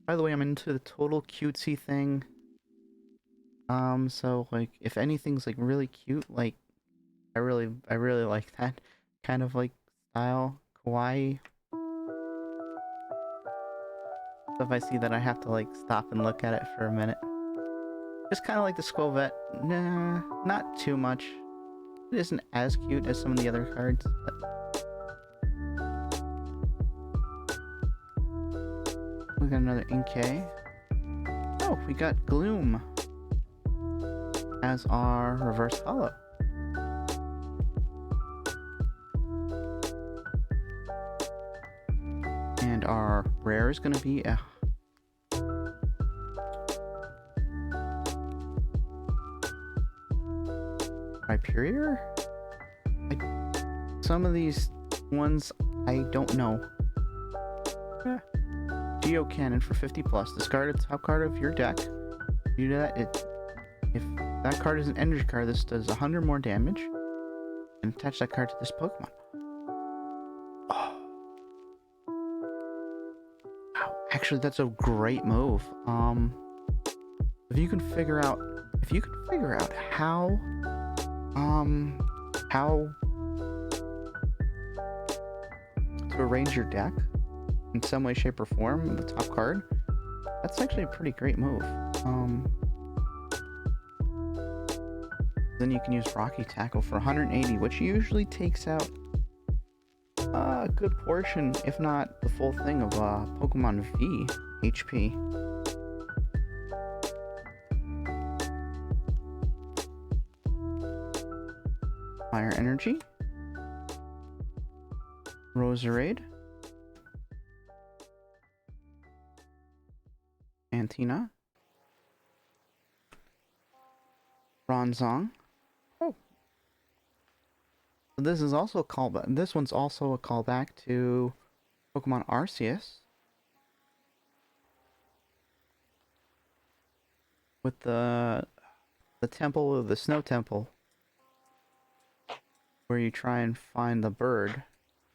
A: By the way, I'm into the total cutesy thing. So like, if anything's like really cute, like, I really like that kind of like style, kawaii. So if I see that, I have to like stop and look at it for a minute. Just kind of like the Squilvet. Nah, not too much. It isn't as cute as some of the other cards, but we got another Inkay. Oh, we got Gloom as our reverse hollow. And our rare is going to be a Hyperior? Some of these ones I don't know. Geocannon for 50 plus. Discard a top card of your deck. You do that, if that card is an energy card, this does 100 more damage. And attach that card to this Pokemon. Oh. Wow. Actually, that's a great move. If you can figure out how to arrange your deck in some way, shape, or form, the top card, that's actually a pretty great move. Then you can use Rocky Tackle for 180, which usually takes out a good portion, if not the full thing, of Pokemon V HP. Fire Energy, Roserade, Antina, Bronzong. Oh, this is also a callback. This one's also a callback to Pokemon Arceus, with the temple of the Snow Temple, where you try and find the bird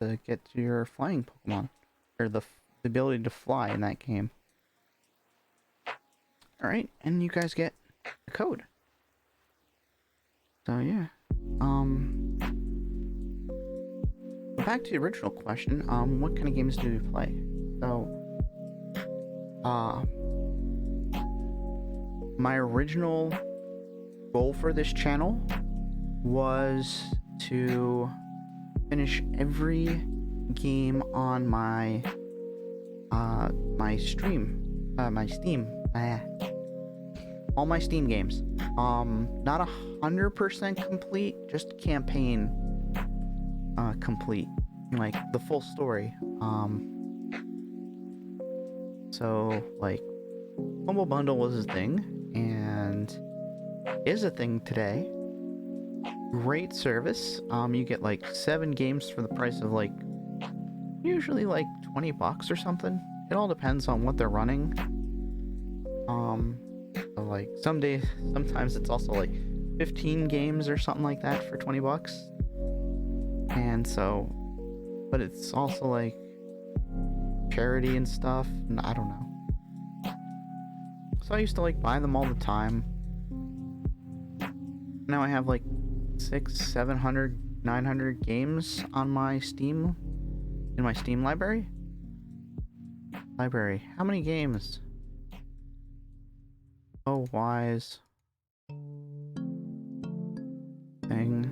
A: to get to your flying Pokemon, or the ability to fly in that game. Alright, and you guys get the code. So yeah. Back to the original question, what kind of games do we play? So, my original goal for this channel was to finish every game on my my Steam, all my Steam games. Not 100% complete, just campaign complete, like the full story. So like Humble Bundle was a thing, and is a thing today. Great service. You get like 7 games for the price of like usually like $20 or something. It all depends on what they're running. So like sometimes it's also like 15 games or something like that for $20. And so, but it's also like charity and stuff, and I don't know. So I used to like buy them all the time. Now I have like 600, 700, 900 games on my Steam, in my Steam library. How many games? Oh, wise thing.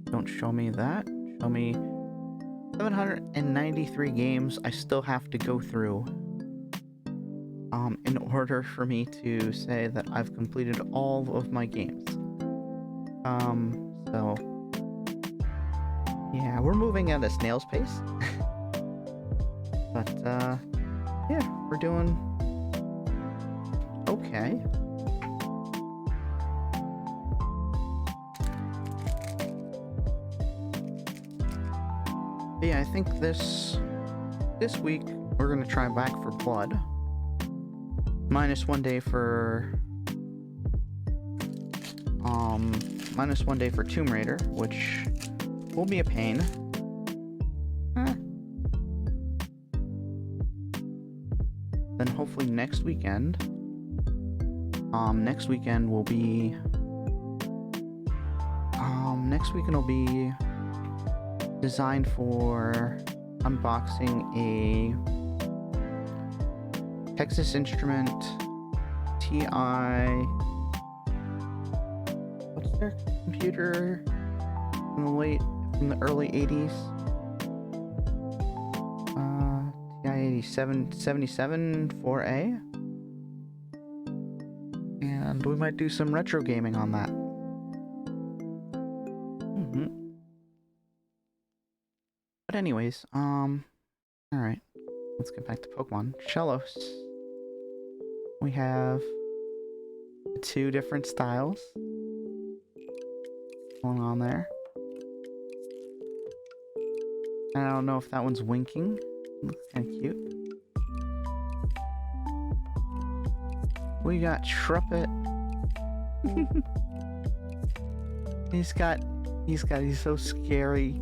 A: Don't show me that. Show me 793 games I still have to go through in order for me to say that I've completed all of my games. So yeah, we're moving at a snail's pace. But yeah, we're doing okay. But yeah, I think this week we're gonna try Back for Blood. Minus 1 day for Tomb Raider, which will be a pain. Then hopefully next weekend will be designed for unboxing a Texas Instrument TI. What's their computer from the early 80s? TI 77 4A. And we might do some retro gaming on that. But anyways, alright. Let's get back to Pokemon. Shellos. We have 2 different styles going on there. And I don't know if that one's winking. Looks kind of cute. We got Trumpet. He's so scary.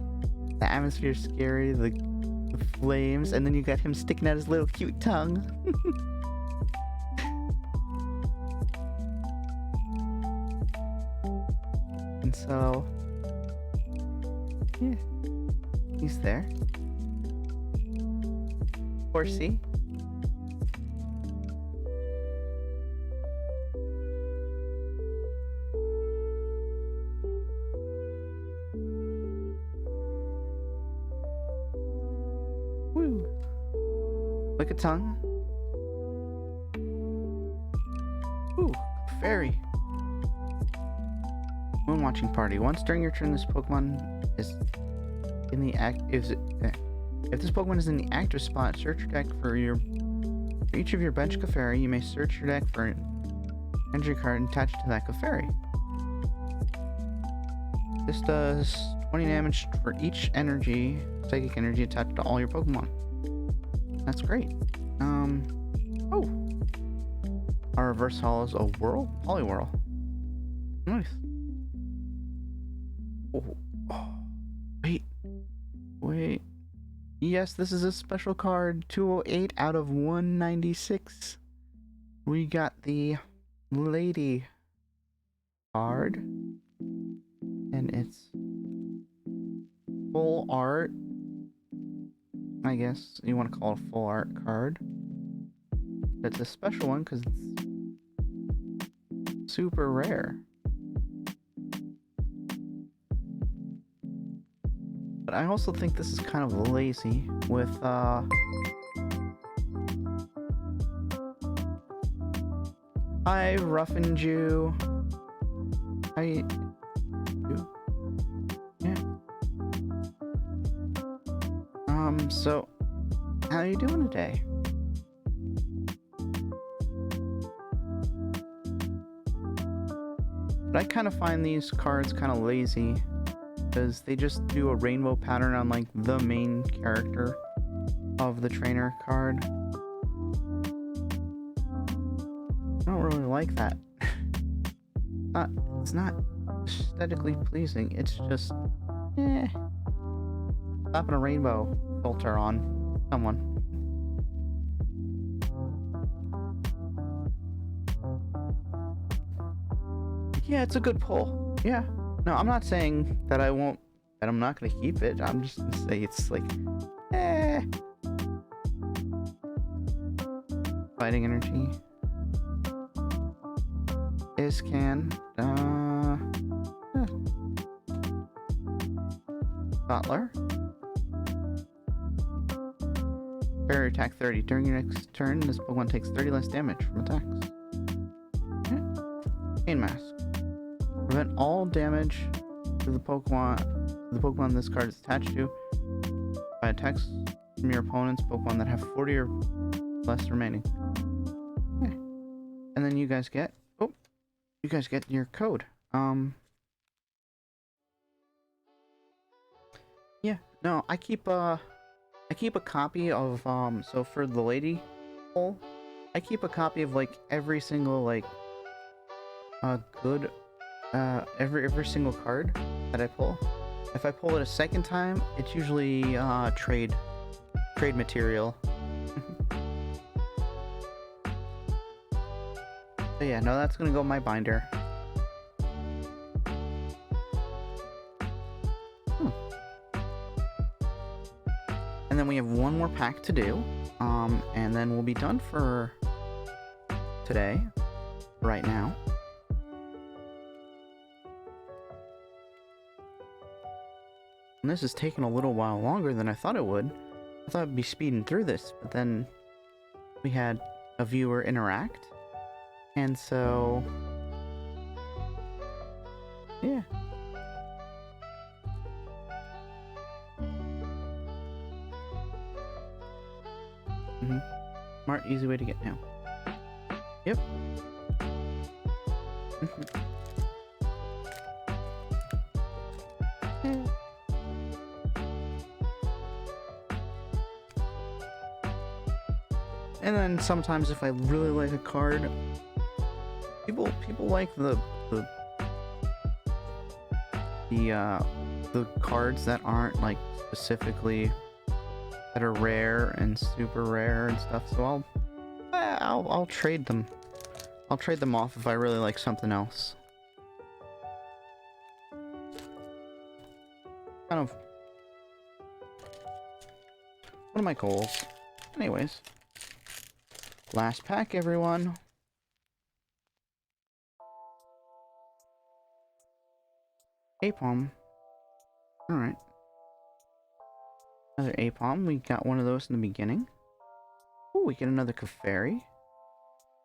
A: The atmosphere's scary, the flames, and then you got him sticking out his little cute tongue. And so, yeah, he's there. Horsey. Woo. Lick a tongue. Ooh, fairy. Moon watching party. Once during your turn, this Pokemon is in the if this Pokemon is in the active spot, search your deck for each of your bench Clefairy. You may search your deck for an entry card attached to that Clefairy. This does 20 damage for each psychic energy attached to all your Pokemon. That's great. Oh. Our reverse holo is a Poliwhirl. Nice. Oh. Wait. Yes, this is a special card. 208 out of 196. We got the Lady card. And it's full art. I guess you want to call it a full art card. It's a special one because it's super rare. But I also think this is kind of lazy with, I roughened you. I... You? Yeah. So... How you doing today? But I kind of find these cards kind of lazy because they just do a rainbow pattern on like the main character of the trainer card. I don't really like that. It's not aesthetically pleasing. It's just, slapping a rainbow filter on someone. Yeah, it's a good pull. Yeah. No, I'm not saying that I'm not gonna keep it. I'm just gonna say it's like, Fighting energy. Iscan. Butler. Barrier attack 30. During your next turn, this Pokemon takes 30 less damage from attacks. Pain Mask. Prevent all damage to the Pokemon this card is attached to by attacks from your opponent's Pokemon that have 40 or less remaining. Okay. And then you guys get your code. Yeah, no, I keep a copy of so for the lady poll, I keep a copy of like every single like good every single card that I pull. If I pull it a second time, it's usually trade material. But yeah, no, that's gonna go in my binder. And then we have one more pack to do, and then we'll be done for today, right now. And this is taking a little while longer than I thought it would. I thought I'd be speeding through this, but then we had a viewer interact, and so yeah. Smart, easy way to get now. Yep. And then sometimes if I really like a card, people like the cards that aren't like specifically that are rare and super rare and stuff. So I'll trade them. I'll trade them off if I really like something else. Kind of one of my goals. Anyways, last pack, everyone. Apom. Alright. Another Apom. We got one of those in the beginning. Ooh, we get another Clefairy.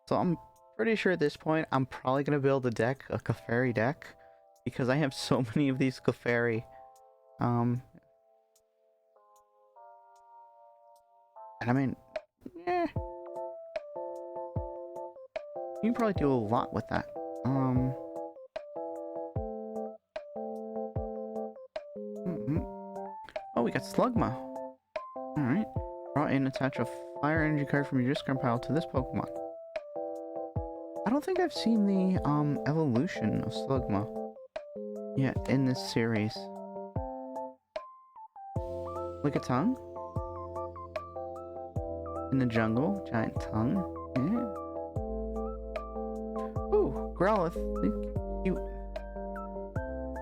A: So I'm pretty sure at this point I'm probably going to build a Clefairy deck. Because I have so many of these Clefairy. And I mean, you can probably do a lot with that. Oh, we got Slugma. Alright. Draw and attach a fire energy card from your discard pile to this Pokemon. I don't think I've seen the evolution of Slugma yet in this series. Lick a tongue. In the jungle, giant tongue. Yeah. Ooh, Growlithe.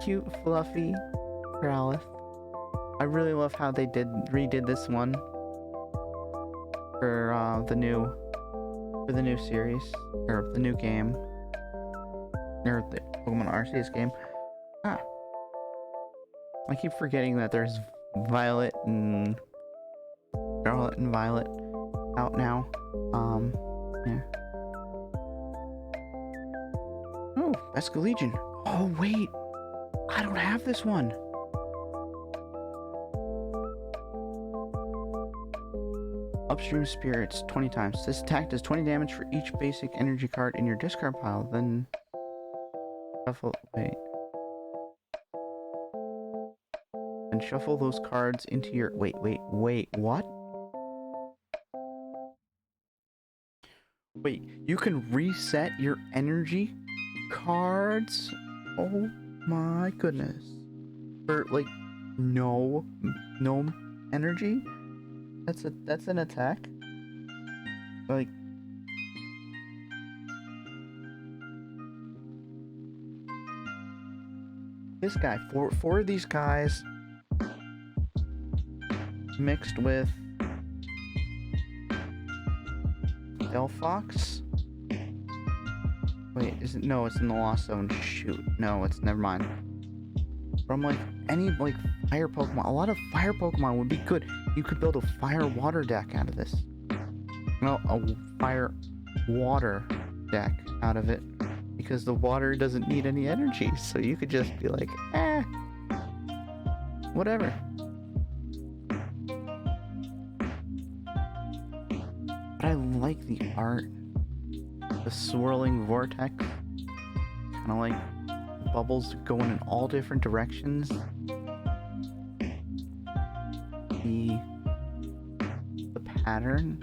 A: Cute, fluffy Growlithe. I really love how they redid this one for the new for the new series, or the new game, or the Pokemon Arceus game. Ah, I keep forgetting that there's Violet and Scarlet and Violet out now. Yeah. Oh, Escalegion. Oh, wait. I don't have this one. Upstream Spirits 20 times. This attack does 20 damage for each basic energy card in your discard pile. Then shuffle. Wait. Then shuffle those cards into your. Wait. What? Wait. You can reset your energy cards? Oh my goodness. For like no energy? That's an attack? Like this guy, four of these guys mixed with Delphox. Wait, is it? No, it's in the Lost Zone. Shoot. No, it's never mind. From like any like fire Pokemon, a lot of fire Pokemon would be good. You could build a fire water deck out of this. Well, a fire water deck out of it, because the water doesn't need any energy. So you could just be like, whatever. But I like the art. The swirling vortex. Kind of like bubbles going in all different directions. The pattern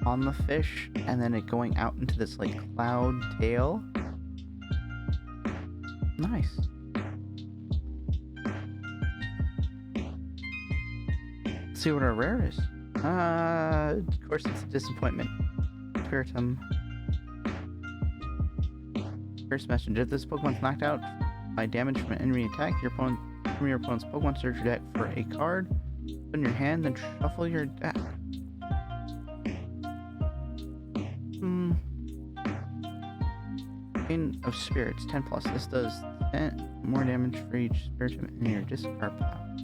A: on the fish, and then it going out into this like cloud tail. Nice. Let's see what our rare is. Of course it's a disappointment. Spiritomb. First messenger. If this Pokemon's knocked out by damage from an enemy attack, from your opponent's Pokemon, search your deck for a card. Put in your hand, then shuffle your deck. Chain of Spirits, 10 plus. This does 10 more damage for each Spiritomb in your discard pile.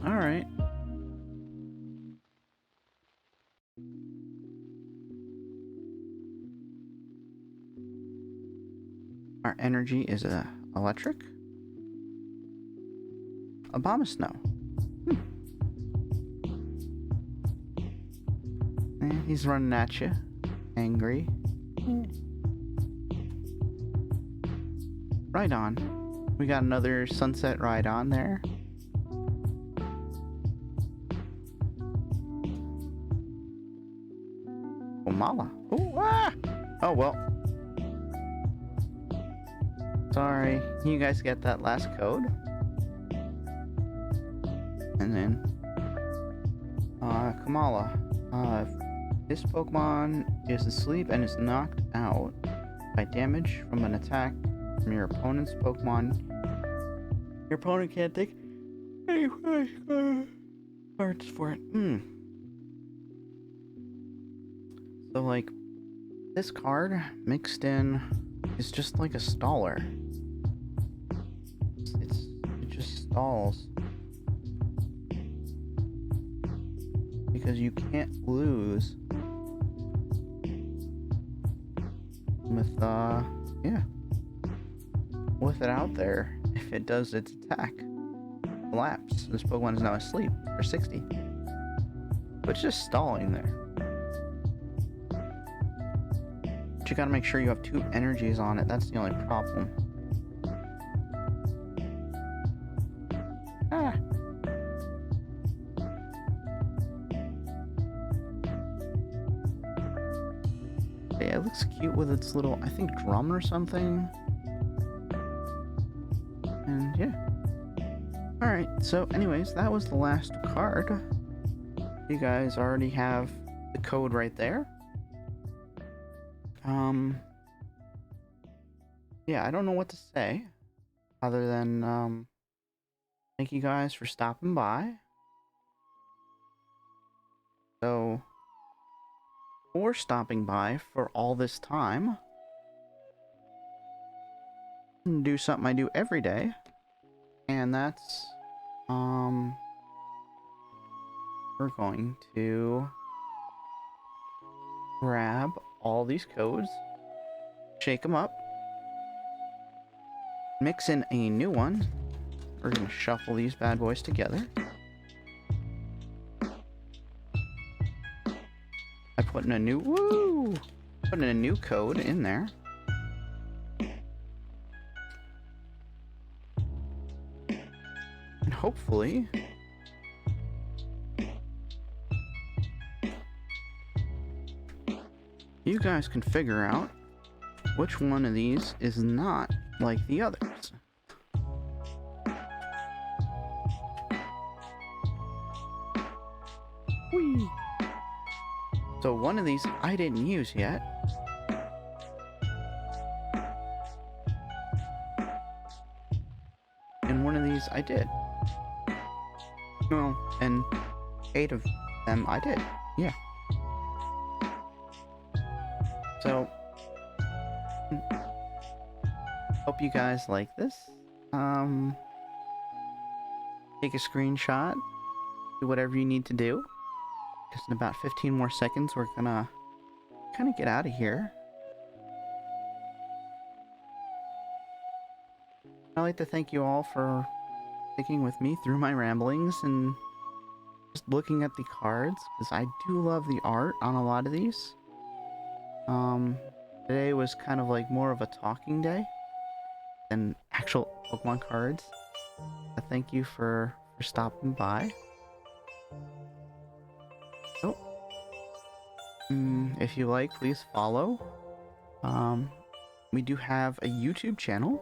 A: Alright. Our energy is electric. Abomasnow. And he's running at you. Angry. Rhydon. We got another Sunset Rhydon there. Omala. Ooh, ah! Oh, well. Sorry. You guys get that last code? And then... Kamala. If this Pokemon is asleep and is knocked out by damage from an attack from your opponent's Pokemon, your opponent can't take any cards for it. So, like, this card mixed in is just like a staller. It just stalls. Because you can't lose with it out there if it does its attack. Collapse. This Pokemon is now asleep for 60. But it's just stalling there. But you gotta make sure you have 2 energies on it. That's the only problem. Yeah, it looks cute with its little, I think, drum or something. And yeah. Alright, so anyways, that was the last card. You guys already have the code right there. Yeah, I don't know what to say other than thank you guys for stopping by. for stopping by for all this time. Do something I do every day, and that's we're going to grab all these codes, shake them up, mix in a new one. We're gonna shuffle these bad boys together. I put in a new putting a new code in there. And hopefully you guys can figure out which one of these is not like the others. Whee! So one of these I didn't use yet. And one of these I did. Well, and 8 of them I did. Yeah. So, hope you guys like this. Take a screenshot, do whatever you need to do. Because in about 15 more seconds, we're gonna kind of get out of here. I'd like to thank you all for sticking with me through my ramblings and just looking at the cards, because I do love the art on a lot of these. Today was kind of like more of a talking day than actual Pokemon cards. Thank you for stopping by. Oh. If you like, please follow. We do have a YouTube channel,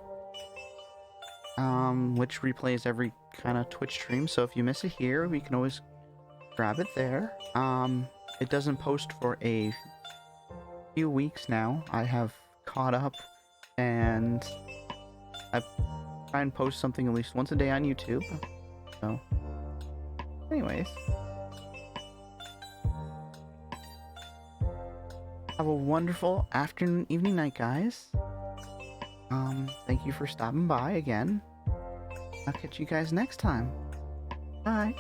A: which replays every kind of Twitch stream, so if you miss it here, we can always grab it there. It doesn't post for a few weeks now. I have caught up, and I try and post something at least once a day on YouTube. So, anyways, have a wonderful afternoon, evening, night, guys. Thank you for stopping by again. I'll catch you guys next time. Bye.